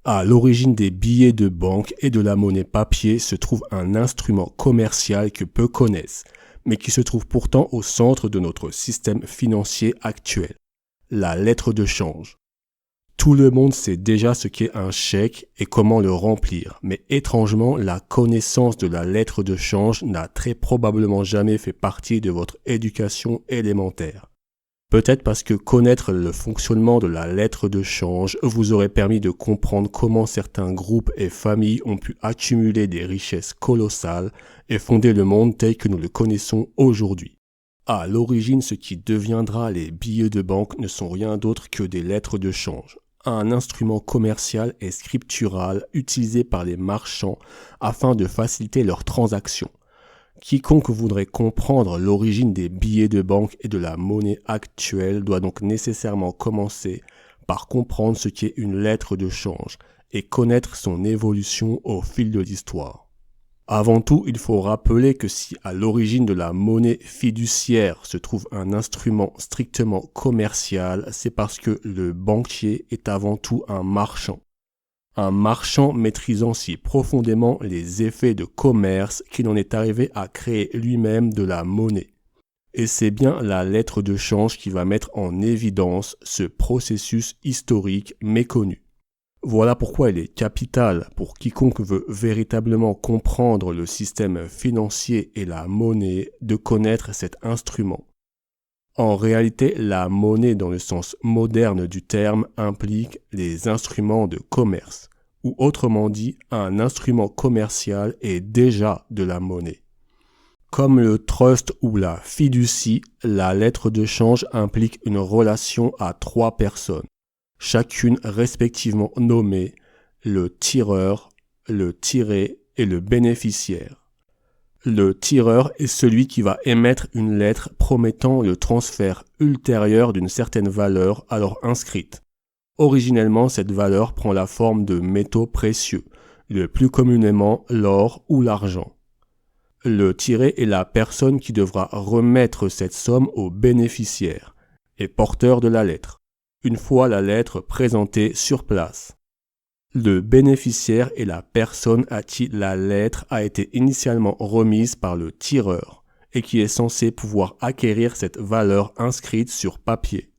À l'origine des billets de banque et de la monnaie papier se trouve un instrument commercial que peu connaissent, mais qui se trouve pourtant au centre de notre système financier actuel, la lettre de change. Tout le monde sait déjà ce qu'est un chèque et comment le remplir, mais étrangement, la connaissance de la lettre de change n'a très probablement jamais fait partie de votre éducation élémentaire. Peut-être parce que connaître le fonctionnement de la lettre de change vous aurait permis de comprendre comment certains groupes et familles ont pu accumuler des richesses colossales et fonder le monde tel que nous le connaissons aujourd'hui. À l'origine, ce qui deviendra les billets de banque ne sont rien d'autre que des lettres de change, un instrument commercial et scriptural utilisé par les marchands afin de faciliter leurs transactions. Quiconque voudrait comprendre l'origine des billets de banque et de la monnaie actuelle doit donc nécessairement commencer par comprendre ce qu'est une lettre de change et connaître son évolution au fil de l'histoire. Avant tout, il faut rappeler que si à l'origine de la monnaie fiduciaire se trouve un instrument strictement commercial, c'est parce que le banquier est avant tout un marchand. Un marchand maîtrisant si profondément les effets de commerce qu'il en est arrivé à créer lui-même de la monnaie. Et c'est bien la lettre de change qui va mettre en évidence ce processus historique méconnu. Voilà pourquoi il est capital pour quiconque veut véritablement comprendre le système financier et la monnaie de connaître cet instrument. En réalité, la monnaie dans le sens moderne du terme implique les instruments de commerce, ou autrement dit, un instrument commercial est déjà de la monnaie. Comme le trust ou la fiducie, la lettre de change implique une relation à 3 personnes, chacune respectivement nommée le tireur, le tiré et le bénéficiaire. Le tireur est celui qui va émettre une lettre promettant le transfert ultérieur d'une certaine valeur alors inscrite. Originellement, cette valeur prend la forme de métaux précieux, le plus communément l'or ou l'argent. Le tiré est la personne qui devra remettre cette somme au bénéficiaire et porteur de la lettre, une fois la lettre présentée sur place. Le bénéficiaire est la personne à qui la lettre a été initialement remise par le tireur et qui est censé pouvoir acquérir cette valeur inscrite sur papier.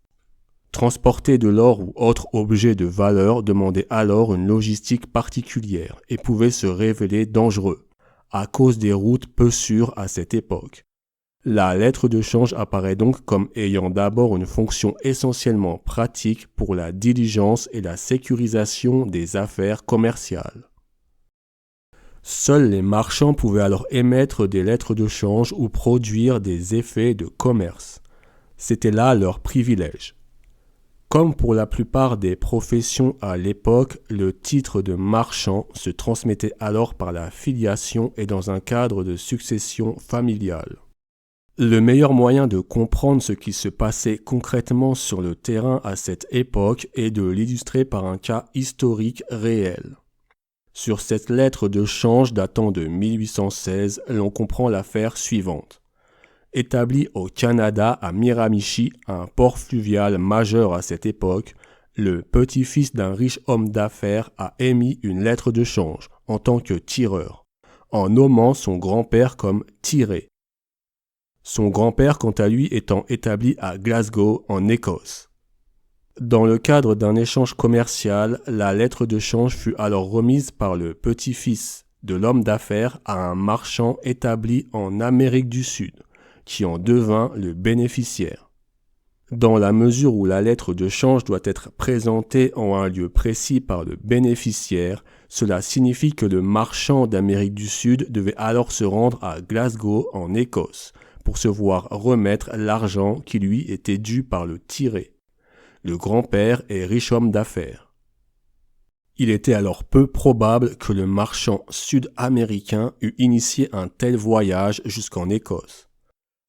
Transporter de l'or ou autre objet de valeur demandait alors une logistique particulière et pouvait se révéler dangereux, à cause des routes peu sûres à cette époque. La lettre de change apparaît donc comme ayant d'abord une fonction essentiellement pratique pour la diligence et la sécurisation des affaires commerciales. Seuls les marchands pouvaient alors émettre des lettres de change ou produire des effets de commerce. C'était là leur privilège. Comme pour la plupart des professions à l'époque, le titre de marchand se transmettait alors par la filiation et dans un cadre de succession familiale. Le meilleur moyen de comprendre ce qui se passait concrètement sur le terrain à cette époque est de l'illustrer par un cas historique réel. Sur cette lettre de change datant de 1816, l'on comprend l'affaire suivante. Établi au Canada à Miramichi, un port fluvial majeur à cette époque, le petit-fils d'un riche homme d'affaires a émis une lettre de change en tant que tireur, en nommant son grand-père comme tiré. Son grand-père, quant à lui, étant établi à Glasgow, en Écosse. Dans le cadre d'un échange commercial, la lettre de change fut alors remise par le petit-fils de l'homme d'affaires à un marchand établi en Amérique du Sud, qui en devint le bénéficiaire. Dans la mesure où la lettre de change doit être présentée en un lieu précis par le bénéficiaire, cela signifie que le marchand d'Amérique du Sud devait alors se rendre à Glasgow, en Écosse, pour se voir remettre l'argent qui lui était dû par le tiré. Le grand-père est riche homme d'affaires. Il était alors peu probable que le marchand sud-américain eût initié un tel voyage jusqu'en Écosse.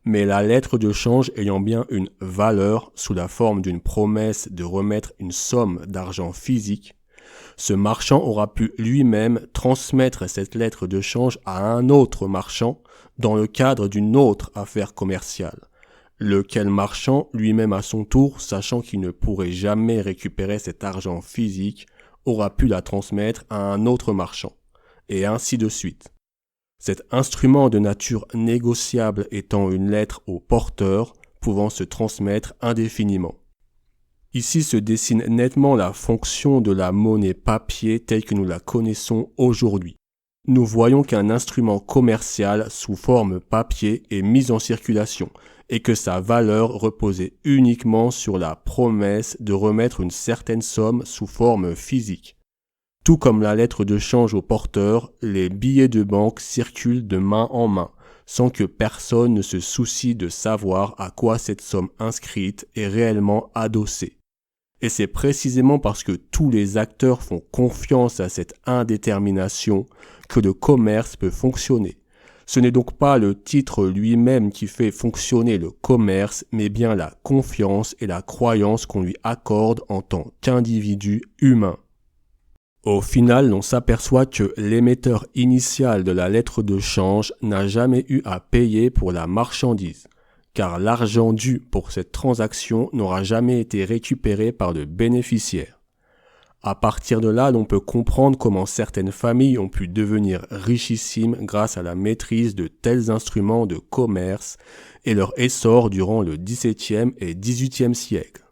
Mais la lettre de change ayant bien une valeur sous la forme d'une promesse de remettre une somme d'argent physique, ce marchand aura pu lui-même transmettre cette lettre de change à un autre marchand dans le cadre d'une autre affaire commerciale, lequel marchand lui-même à son tour, sachant qu'il ne pourrait jamais récupérer cet argent physique, aura pu la transmettre à un autre marchand, et ainsi de suite. Cet instrument de nature négociable étant une lettre au porteur, pouvant se transmettre indéfiniment. Ici se dessine nettement la fonction de la monnaie papier telle que nous la connaissons aujourd'hui. Nous voyons qu'un instrument commercial sous forme papier est mis en circulation et que sa valeur reposait uniquement sur la promesse de remettre une certaine somme sous forme physique. Tout comme la lettre de change au porteur, les billets de banque circulent de main en main, sans que personne ne se soucie de savoir à quoi cette somme inscrite est réellement adossée. Et c'est précisément parce que tous les acteurs font confiance à cette indétermination que le commerce peut fonctionner. Ce n'est donc pas le titre lui-même qui fait fonctionner le commerce, mais bien la confiance et la croyance qu'on lui accorde en tant qu'individu humain. Au final, on s'aperçoit que l'émetteur initial de la lettre de change n'a jamais eu à payer pour la marchandise, car l'argent dû pour cette transaction n'aura jamais été récupéré par le bénéficiaire. À partir de là, l'on peut comprendre comment certaines familles ont pu devenir richissimes grâce à la maîtrise de tels instruments de commerce et leur essor durant le XVIIe et XVIIIe siècle.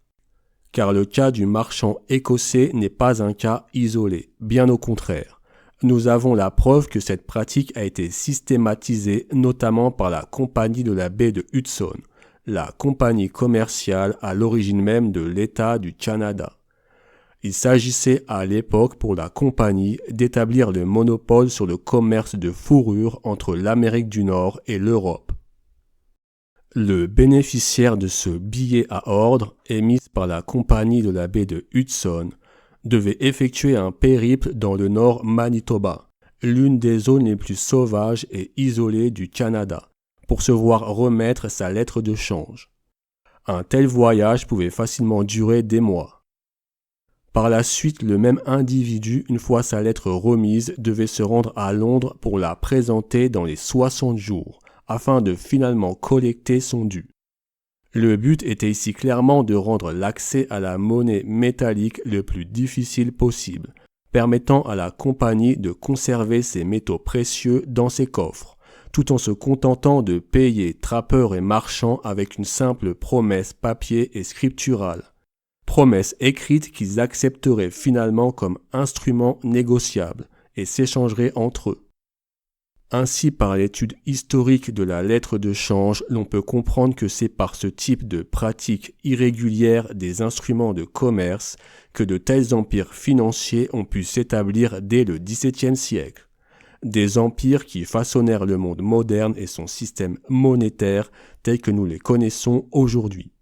Car le cas du marchand écossais n'est pas un cas isolé, bien au contraire. Nous avons la preuve que cette pratique a été systématisée notamment par la Compagnie de la baie de Hudson, la compagnie commerciale à l'origine même de l'État du Canada. Il s'agissait à l'époque pour la compagnie d'établir le monopole sur le commerce de fourrure entre l'Amérique du Nord et l'Europe. Le bénéficiaire de ce billet à ordre, émis par la Compagnie de la baie de Hudson, devait effectuer un périple dans le nord Manitoba, l'une des zones les plus sauvages et isolées du Canada, pour se voir remettre sa lettre de change. Un tel voyage pouvait facilement durer des mois. Par la suite, le même individu, une fois sa lettre remise, devait se rendre à Londres pour la présenter dans les 60 jours, afin de finalement collecter son dû. Le but était ici clairement de rendre l'accès à la monnaie métallique le plus difficile possible, permettant à la compagnie de conserver ses métaux précieux dans ses coffres, tout en se contentant de payer trappeurs et marchands avec une simple promesse papier et scripturale. Promesse écrite qu'ils accepteraient finalement comme instrument négociable et s'échangeraient entre eux. Ainsi, par l'étude historique de la lettre de change, l'on peut comprendre que c'est par ce type de pratique irrégulière des instruments de commerce que de tels empires financiers ont pu s'établir dès le XVIIe siècle. Des empires qui façonnèrent le monde moderne et son système monétaire tel que nous les connaissons aujourd'hui.